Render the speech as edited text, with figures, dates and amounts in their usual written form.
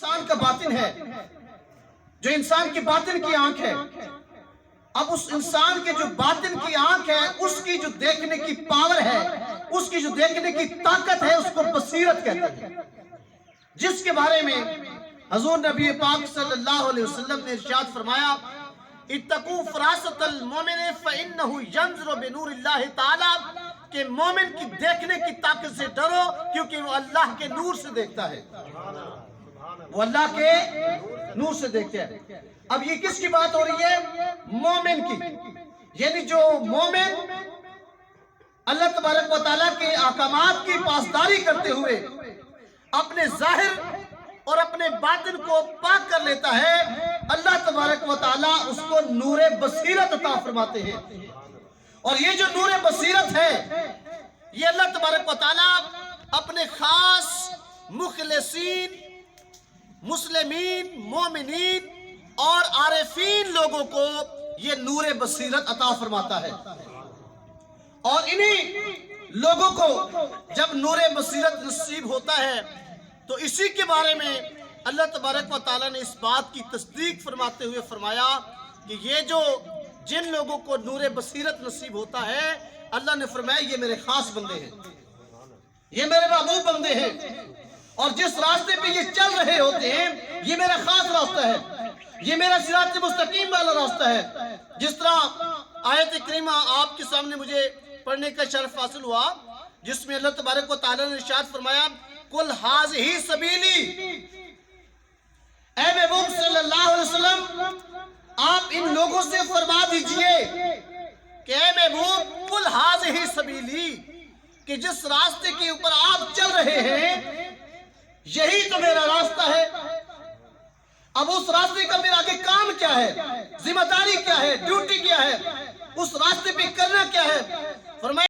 इंसान का बातिन है, जो इंसान की बातिन की आंख है। अब उस इंसान के जो बातिन की आंख है, उसकी जो देखने की पावर है, उसकी जो देखने की ताकत है, उसको बसीरत कहते हैं, जिसके बारे में हजूर नबी पाक सल्लल्लाहु अलैहि वसल्लम ने इरशाद फरमाया, इत्तकू फरासतल मोमिन फइन्नहु यंज़ुरु बिनूरिल्लाहि ताला, कि मोमिन की देखने की ताकत से डरो, क्योंकि वो अल्लाह के नूर से देखता है, वो अल्लाह के नूर से देखते हैं। अब ये किसकी बात हो रही है? मोमिन की। यानी जो मोमिन अल्लाह तबारक व तआला के अहकामात की पासदारी करते हुए अपने जाहिर और अपने बातिन को पाक कर लेता है, अल्लाह तबारक व तआला उसको नूरे बसीरत अता फरमाते हैं। और ये जो नूरे बसीरत है, ये अल्लाह तबारक व तआला अपने खास मुखलिसीन, मुस्लिमीन, मोमिनीन और आरिफीन लोगों को ये नूरे बसीरत अता फरमाता है। और इन्हीं लोगों को जब नूरे बसीरत नसीब होता है, तो इसी के बारे में अल्लाह तबारक व तआला ने इस बात की तस्दीक फरमाते हुए फरमाया कि ये जो जिन लोगों को नूरे बसीरत नसीब होता है, अल्लाह ने फरमाया ये मेरे खास बंदे हैं, ये मेरे महबूब बंदे हैं, और जिस रास्ते पे ये चल रहे होते हैं, ये मेरा खास रास्ता है, ये मेरा सिरात मुस्तकीम वाला रास्ता है। जिस तरह आयत करीमा आपके सामने मुझे पढ़ने का शर्फ हासिल हुआ, जिसमें अल्लाह तबारक व तआला ने इरशाद फरमाया, कुल हाज़िही सबीली, ऐ महबूब सल्लल्लाहु अलैहि वसल्लम आप इन लोगों से फरमा दीजिए कि ऐ महबूब, कुल हाज़िही सबीली, कि जिस रास्ते के ऊपर आप चल रहे हैं, यही तो मेरा रास्ता है। अब उस रास्ते का मेरा आगे काम क्या है, जिम्मेदारी क्या है, ड्यूटी क्या है, उस रास्ते पे करना क्या है? फरमाया